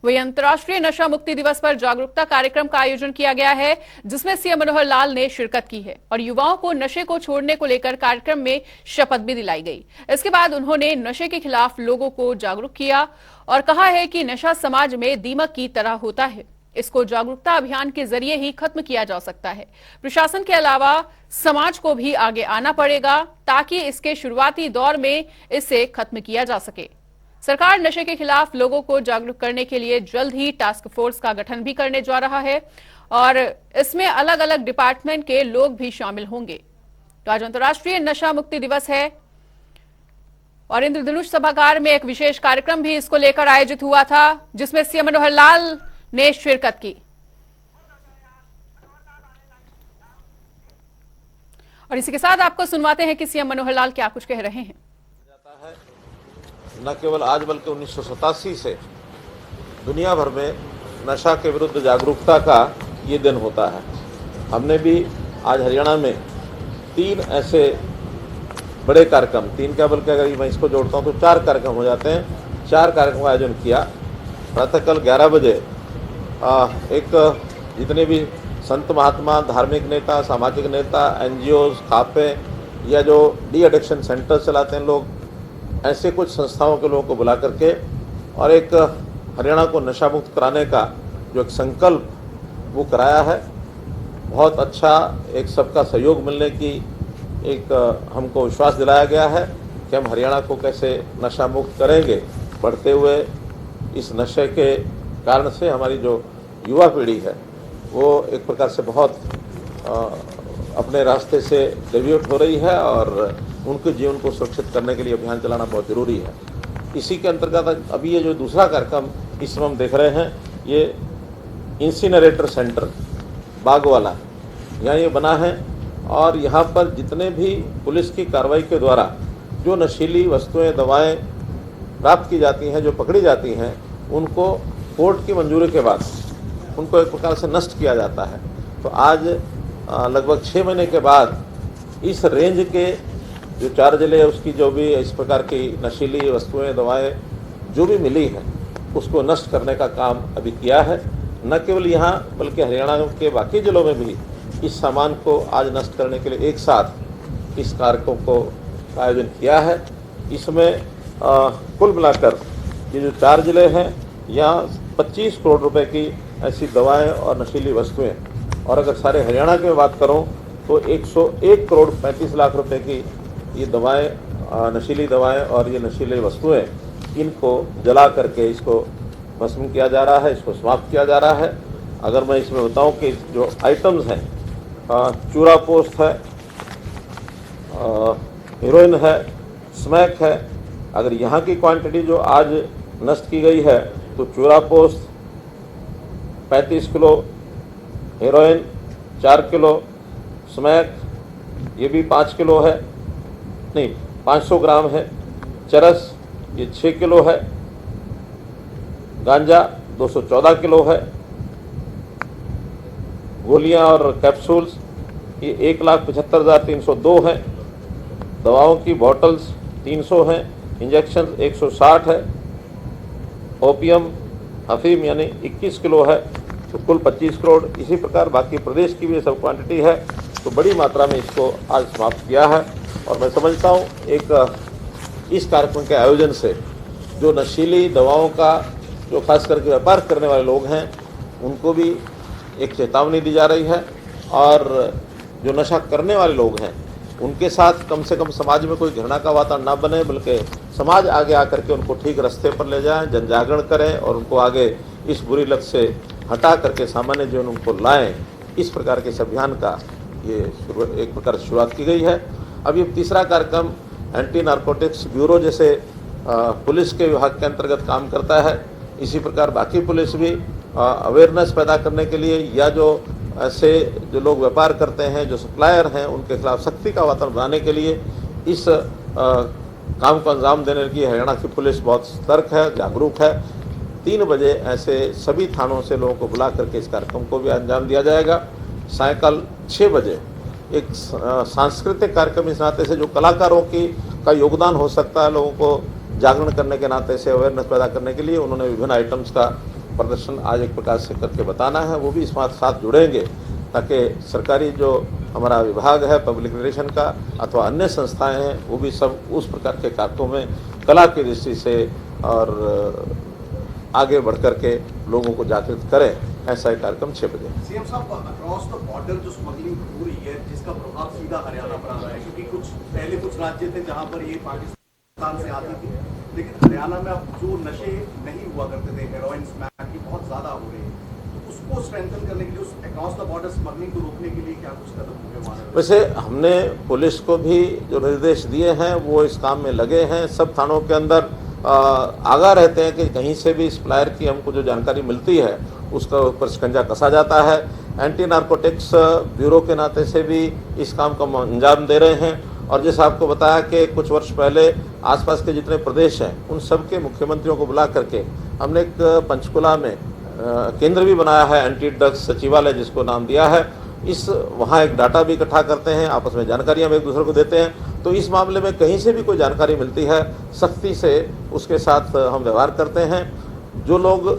वहीं अंतर्राष्ट्रीय नशा मुक्ति दिवस पर जागरूकता कार्यक्रम का आयोजन किया गया है, जिसमें सीएम मनोहर लाल ने शिरकत की है और युवाओं को नशे को छोड़ने को लेकर कार्यक्रम में शपथ भी दिलाई गई। इसके बाद उन्होंने नशे के खिलाफ लोगों को जागरूक किया और कहा है कि नशा समाज में दीमक की तरह होता है, इसको जागरूकता अभियान के जरिए ही खत्म किया जा सकता है। प्रशासन के अलावा समाज को भी आगे आना पड़ेगा ताकि इसके शुरुआती दौर में इसे खत्म किया जा सके। सरकार नशे के खिलाफ लोगों को जागरूक करने के लिए जल्द ही टास्क फोर्स का गठन भी करने जा रहा है और इसमें अलग अलग डिपार्टमेंट के लोग भी शामिल होंगे। तो आज अंतर्राष्ट्रीय नशा मुक्ति दिवस है और इंद्रधनुष सभागार में एक विशेष कार्यक्रम भी इसको लेकर आयोजित हुआ था, जिसमें सीएम मनोहर लाल ने शिरकत की। और इसी के साथ आपको सुनवाते हैं कि सीएम मनोहर लाल क्या कुछ कह रहे हैं। न केवल आज बल्कि 1987 से दुनिया भर में नशा के विरुद्ध जागरूकता का ये दिन होता है। हमने भी आज हरियाणा में 3 ऐसे बड़े कार्यक्रम, 3 क्या बल्कि अगर मैं इसको जोड़ता हूँ तो 4 कार्यक्रम हो जाते हैं। 4 कार्यक्रम का आयोजन किया। प्रातःकाल 11 बजे एक जितने भी संत महात्मा, धार्मिक नेता, सामाजिक नेता, एनजीओज, खापे या जो डी एडिक्शन सेंटर चलाते हैं लोग, ऐसे कुछ संस्थाओं के लोगों को बुला करके और एक हरियाणा को नशा मुक्त कराने का जो एक संकल्प वो कराया है। बहुत अच्छा एक सबका सहयोग मिलने की एक हमको विश्वास दिलाया गया है कि हम हरियाणा को कैसे नशा मुक्त करेंगे। बढ़ते हुए इस नशे के कारण से हमारी जो युवा पीढ़ी है वो एक प्रकार से बहुत अपने रास्ते से डेविएट हो रही है और उनके जीवन को सुरक्षित करने के लिए अभियान चलाना बहुत ज़रूरी है। इसी के अंतर्गत अभी ये जो दूसरा कार्यक्रम इस समय हम देख रहे हैं, ये इंसिनरेटर सेंटर बागवाला यहाँ ये बना है और यहाँ पर जितने भी पुलिस की कार्रवाई के द्वारा जो नशीली वस्तुएं, दवाएं प्राप्त की जाती हैं, जो पकड़ी जाती हैं, उनको कोर्ट की मंजूरी के बाद उनको एक प्रकार से नष्ट किया जाता है। तो आज लगभग 6 महीने के बाद इस रेंज के जो 4 जिले उसकी जो भी इस प्रकार की नशीली वस्तुएं, दवाएं जो भी मिली हैं, उसको नष्ट करने का काम अभी किया है। न केवल यहाँ बल्कि हरियाणा के बाकी जिलों में भी इस सामान को आज नष्ट करने के लिए एक साथ इस कार्यक्रम को आयोजन किया है। इसमें कुल मिलाकर ये जो 4 जिले हैं, यहाँ 25 करोड़ रुपए की ऐसी दवाएं और नशीली वस्तुएं, और अगर सारे हरियाणा की बात करूं तो 101 करोड़ 35 लाख रुपए की ये दवाएं, नशीली दवाएं और ये नशीली वस्तुएं, इनको जला करके इसको भस्म किया जा रहा है, इसको समाप्त किया जा रहा है। अगर मैं इसमें बताऊं कि जो आइटम्स हैं, चूरा पोस्त है, हीरोइन है, स्मैक है। अगर यहाँ की क्वांटिटी जो आज नष्ट की गई है तो चूरा पोस्त 35 किलो, हीरोइन 4 किलो, स्मैक ये भी 5 किलो है, नहीं 500 ग्राम है, चरस ये 6 किलो है, गांजा 214 किलो है, गोलियां और कैप्सूल्स ये 1,75,302 हैं, दवाओं की बॉटल्स 300 हैं, इंजेक्शन 160 है, ओपियम अफीम यानी 21 किलो है, तो कुल 25 करोड़। इसी प्रकार बाकी प्रदेश की भी सब क्वांटिटी है, तो बड़ी मात्रा में इसको आज समाप्त किया है। और मैं समझता हूँ एक इस कार्यक्रम के आयोजन से जो नशीली दवाओं का जो खास करके व्यापार करने वाले लोग हैं उनको भी एक चेतावनी दी जा रही है और जो नशा करने वाले लोग हैं उनके साथ कम से कम समाज में कोई घृणा का वातावरण ना बने, बल्कि समाज आगे आकर के उनको ठीक रास्ते पर ले जाएं, जन जागरण करें और उनको आगे इस बुरी लत से हटा करके सामान्य जीवन उनको लाएं। इस प्रकार के इस अभियान का ये एक प्रकार से शुरुआत की गई है। अब ये तीसरा कार्यक्रम एंटी नारकोटिक्स ब्यूरो जैसे पुलिस के विभाग के अंतर्गत काम करता है। इसी प्रकार बाकी पुलिस भी अवेयरनेस पैदा करने के लिए या जो ऐसे जो लोग व्यापार करते हैं, जो सप्लायर हैं, उनके खिलाफ सख्ती का वातावरण बनाने के लिए इस काम को अंजाम देने की हरियाणा की पुलिस बहुत सतर्क है, जागरूक है। 3 बजे ऐसे सभी थानों से लोगों को बुला करके इस कार्यक्रम को भी अंजाम दिया जाएगा। सायंकाल 6 बजे एक सांस्कृतिक कार्यक्रम इस नाते से जो कलाकारों का योगदान हो सकता है लोगों को जागरण करने के नाते से अवेयरनेस पैदा करने के लिए, उन्होंने विभिन्न आइटम्स का प्रदर्शन आज एक प्रकार से करके बताना है, वो भी इस बात साथ जुड़ेंगे ताकि सरकारी जो हमारा विभाग है पब्लिक रिलेशन का अथवा अन्य संस्थाएं हैं वो भी सब उस प्रकार के कार्यों में कला की दृष्टि से और आगे बढ़ करके लोगों को जागृत करें। ऐसा एक कार्यक्रम 6 बजे। सीएम साहब, अक्रॉस द बॉर्डर जो स्मगलिंग हो रही है जिसका प्रभाव सीधा हरियाणा पर आ रहा है, क्योंकि कुछ राज्य थे जहां पर ये पाकिस्तान से आती थी, लेकिन हरियाणा में अब जो नशे नहीं हुआ करते थे, हेरोइन, स्मैक की बहुत ज्यादा हो रही है, तो उसको स्ट्रेंथन करने के लिए, उस अक्रॉस द बॉर्डर स्मगलिंग को रोकने के लिए क्या कुछ कदम होंगे वहां? वैसे हमने पुलिस को भी जो निर्देश दिए हैं वो इस काम में लगे हैं। सब थानों के अंदर आगाह रहते हैं कि कहीं से भी सप्लायर की हमको जो जानकारी मिलती है उसका ऊपर शिकंजा कसा जाता है। एंटी नारकोटिक्स ब्यूरो के नाते से भी इस काम को अंजाम दे रहे हैं। और जैसे आपको बताया कि कुछ वर्ष पहले आसपास के जितने प्रदेश हैं उन सब के मुख्यमंत्रियों को बुला करके हमने एक पंचकुला में केंद्र भी बनाया है, एंटी ड्रग्स सचिवालय जिसको नाम दिया है। वहाँ एक डाटा भी इकट्ठा करते हैं, आपस में जानकारियाँ भी एक दूसरे को देते हैं। तो इस मामले में कहीं से भी कोई जानकारी मिलती है सख्ती से उसके साथ हम व्यवहार करते हैं। जो लोग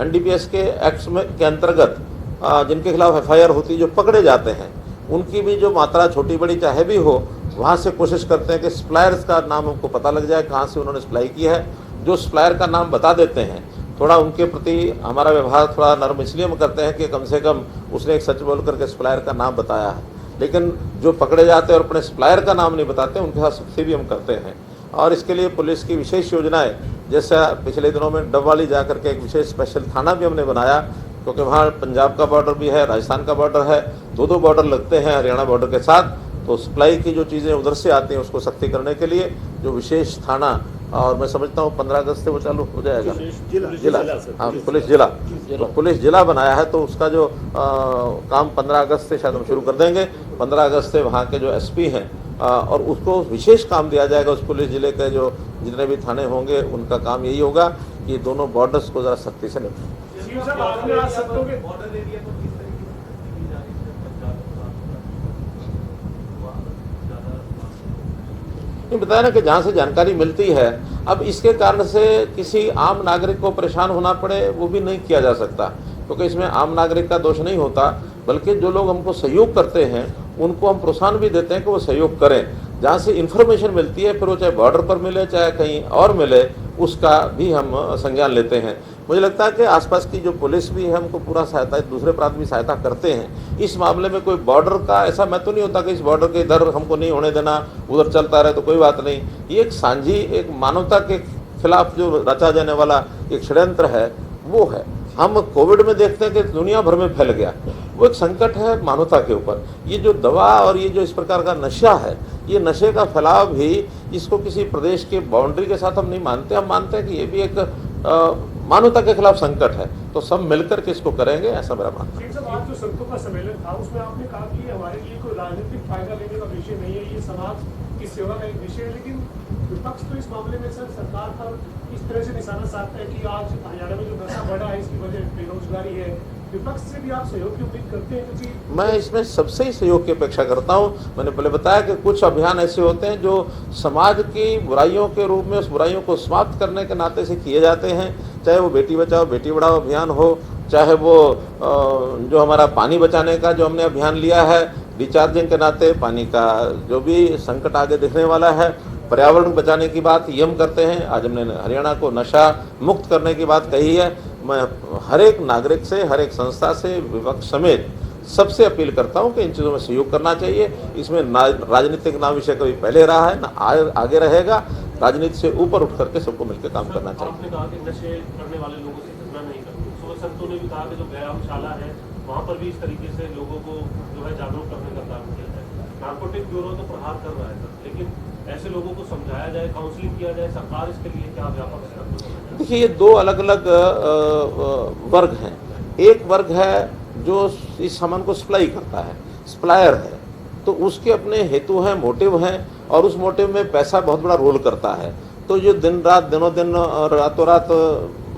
एनडीपीएस के एक्ट में के अंतर्गत जिनके खिलाफ एफआईआर होती है, जो पकड़े जाते हैं, उनकी भी जो मात्रा छोटी बड़ी चाहे भी हो, वहाँ से कोशिश करते हैं कि सप्लायर्स का नाम हमको पता लग जाए, कहाँ से उन्होंने सप्लाई की है। जो सप्लायर का नाम बता देते हैं, थोड़ा उनके प्रति हमारा व्यवहार थोड़ा नर्म इसलिए हम करते हैं कि कम से कम उसने एक सच बोल करके सप्लायर का नाम बताया है। लेकिन जो पकड़े जाते हैं और अपने सप्लायर का नाम नहीं बताते, उनके साथ सख्ती भी हम करते हैं। और इसके लिए पुलिस की विशेष योजनाएं, जैसा पिछले दिनों में डबवाली जा करके एक विशेष स्पेशल थाना भी हमने बनाया, क्योंकि वहाँ पंजाब का बॉर्डर भी है, राजस्थान का बॉर्डर है, दो बॉर्डर लगते हैं हरियाणा बॉर्डर के साथ। तो सप्लाई की जो चीज़ें उधर से आती हैं उसको सख्ती करने के लिए जो विशेश थाना, और मैं समझता हूँ 15 अगस्त से वो चालू हो जाएगा, जिला, हाँ पुलिस जिला, तो पुलिस जिला बनाया है। तो उसका जो काम 15 अगस्त से शायद हम शुरू कर देंगे। 15 अगस्त से वहाँ के जो एसपी हैं और उसको विशेष काम दिया जाएगा। उस पुलिस जिले के जो जितने भी थाने होंगे उनका काम यही होगा कि दोनों बॉर्डर्स को ज़रा सख्ती से निपटें। नहीं बताया ना कि जहाँ से जानकारी मिलती है, अब इसके कारण से किसी आम नागरिक को परेशान होना पड़े वो भी नहीं किया जा सकता, क्योंकि इसमें आम नागरिक का दोष नहीं होता, बल्कि जो लोग हमको सहयोग करते हैं उनको हम प्रोत्साहन भी देते हैं कि वो सहयोग करें। जहाँ से इन्फॉर्मेशन मिलती है, फिर वो चाहे बॉर्डर पर मिले चाहे कहीं और मिले, उसका भी हम संज्ञान लेते हैं। मुझे लगता है कि आसपास की जो पुलिस भी है हमको पूरा सहायता, दूसरे प्रांत भी सहायता करते हैं। इस मामले में कोई बॉर्डर का ऐसा मैं तो नहीं होता कि इस बॉर्डर के इधर हमको नहीं होने देना, उधर चलता रहे तो कोई बात नहीं। ये एक सांझी, एक मानवता के खिलाफ जो रचा जाने वाला एक षड्यंत्र है वो है। हम कोविड में देखते हैं कि दुनिया भर में फैल गया, वो एक संकट है मानवता के ऊपर। ये जो दवा और ये जो इस प्रकार का नशा है, ये नशे का फैलाव भी इसको किसी प्रदेश के बाउंड्री के साथ हम नहीं मानते। हम मानते हैं कि ये भी एक मानवता के खिलाफ संकट है, तो सब मिलकर के इसको करेंगे, ऐसा मेरा मानना है। आज जो संतों का सम्मेलन था उसमें आपने कहा कि हमारे लिए कोई राजनीतिक फायदा लेने का विषय नहीं है, ये समाज की सेवा का एक विषय है। लेकिन विपक्ष तो इस मामले में सर सरकार पर इस तरह से निशाना साधता है कि आज हरियाणा में जो नशा बढ़ा है इसकी वजह बेरोजगारी है। विपक्ष से भी आप सहयोग की उम्मीद करते हैं? क्योंकि मैं इसमें सबसे ही सहयोग की अपेक्षा करता हूं। मैंने पहले बताया कि कुछ अभियान ऐसे होते हैं जो समाज की बुराइयों के रूप में उस बुराइयों को समाप्त करने के नाते से किए जाते हैं, चाहे वो बेटी बचाओ बेटी पढ़ाओ अभियान हो, चाहे वो जो हमारा पानी बचाने का जो हमने अभियान लिया है, रिचार्जिंग के नाते पानी का जो भी संकट आगे दिखने वाला है, पर्यावरण बचाने की बात ये हम करते हैं। आज हमने हरियाणा को नशा मुक्त करने की बात कही है। मैं हर एक नागरिक से, हर एक संस्था से, विपक्ष समेत सबसे अपील करता हूं कि इन चीज़ों में सहयोग करना चाहिए। इसमें राजनीतिक ना विषय कभी पहले रहा है ना आगे रहेगा। राजनीति से ऊपर उठ करके सबको मिलकर काम करना चाहिए। आपने कहा कि नशे करने वाले लोगों से घटना नहीं करते, तो संतों ने भी कहा कि जो व्यायामशाला है वहाँ पर भी इस तरीके से लोगों को जो है जागरूक करने का काम किया जाए। नार्कोटिक ब्यूरो तो प्रहार कर रहा है, लेकिन ऐसे लोगों को समझाया जाए, काउंसलिंग किया जाए, सरकार इसके लिए क्या व्यापक स्तर? देखिए, ये दो अलग अलग वर्ग हैं। एक वर्ग है जो इस सामान को सप्लाई करता है, सप्लायर है, तो उसके अपने हेतु हैं, मोटिव हैं, और उस मोटिव में पैसा बहुत बड़ा रोल करता है। तो जो दिन रात, दिनों दिन, रातों रात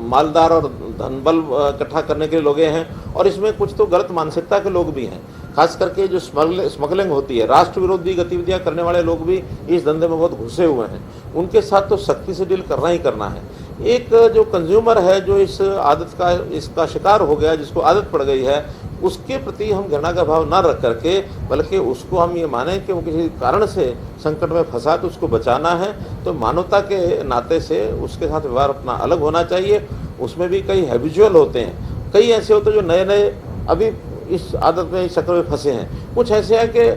मालदार और धनबल इकट्ठा करने के लिए लोग हैं, और इसमें कुछ तो गलत मानसिकता के लोग भी हैं। खास करके जो स्मगलिंग होती है, राष्ट्र विरोधी गतिविधियां करने वाले लोग भी इस धंधे में बहुत घुसे हुए हैं। उनके साथ तो सख्ती से डील करना ही करना है। एक जो कंज्यूमर है, जो इस आदत का इसका शिकार हो गया, जिसको आदत पड़ गई है, उसके प्रति हम घृणा का भाव ना रख करके, बल्कि उसको हम ये माने कि वो किसी कारण से संकट में फंसा तो उसको बचाना है, तो मानवता के नाते से उसके साथ व्यवहार अपना अलग होना चाहिए। उसमें भी कई हैबिचुअल होते हैं, कई ऐसे होते हैं जो नए नए अभी इस आदत में, इस चक्कर में फंसे हैं। कुछ ऐसे हैं कि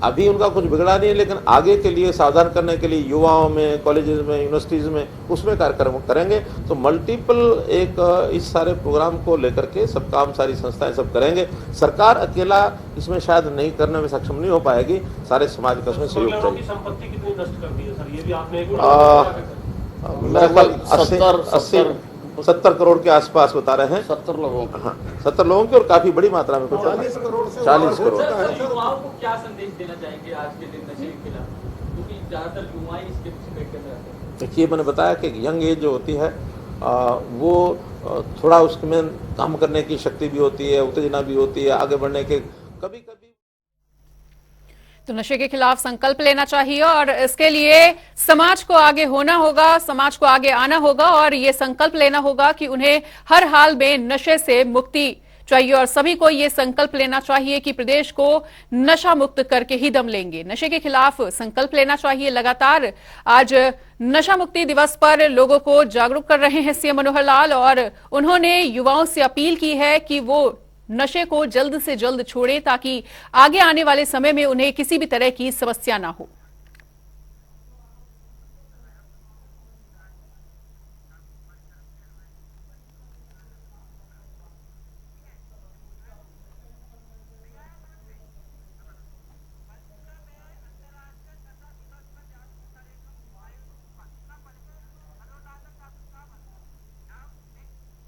अभी उनका कुछ बिगड़ा नहीं है, लेकिन आगे के लिए सावधान करने के लिए युवाओं में, कॉलेजेस में, यूनिवर्सिटीज़ में, उसमें कार्यक्रम करेंगे। तो मल्टीपल एक इस सारे प्रोग्राम को लेकर के सब काम, सारी संस्थाएं सब करेंगे। सरकार अकेला इसमें शायद नहीं करने में सक्षम नहीं हो पाएगी, सारे समाज का उसमें सहयोग चाहिए। संपत्ति कितनी नष्ट कर दी है सर, ये भी आपने मेरा ख्याल 70 करोड़ के आसपास बता रहे हैं। 70 लोगों को। हाँ, 70 लोगों की, और काफी बड़ी मात्रा में, कुछ 40 करोड़ से 40 करोड़। युवाओं को क्या संदेश देना चाहेंगे आज के दिन नशे के खिलाफ, क्योंकि ज्यादातर युवा ही इसके चपेट के अंदर आते हैं? देखिए, मैंने बताया कि यंग एज जो होती है वो थोड़ा उसमें काम करने की शक्ति भी होती है, उत्तेजना भी होती है, आगे बढ़ने के कभी कभी। तो नशे के खिलाफ संकल्प लेना चाहिए और इसके लिए समाज को आगे होना होगा, समाज को आगे आना होगा और ये संकल्प लेना होगा कि उन्हें हर हाल में नशे से मुक्ति चाहिए और सभी को ये संकल्प लेना चाहिए कि प्रदेश को नशा मुक्त करके ही दम लेंगे। नशे के खिलाफ संकल्प लेना चाहिए। लगातार आज नशा मुक्ति दिवस पर लोगों को जागरूक कर रहे हैं सीएम मनोहर लाल और उन्होंने युवाओं से अपील की है कि वो नशे को जल्द से जल्द छोड़ें ताकि आगे आने वाले समय में उन्हें किसी भी तरह की समस्या ना हो।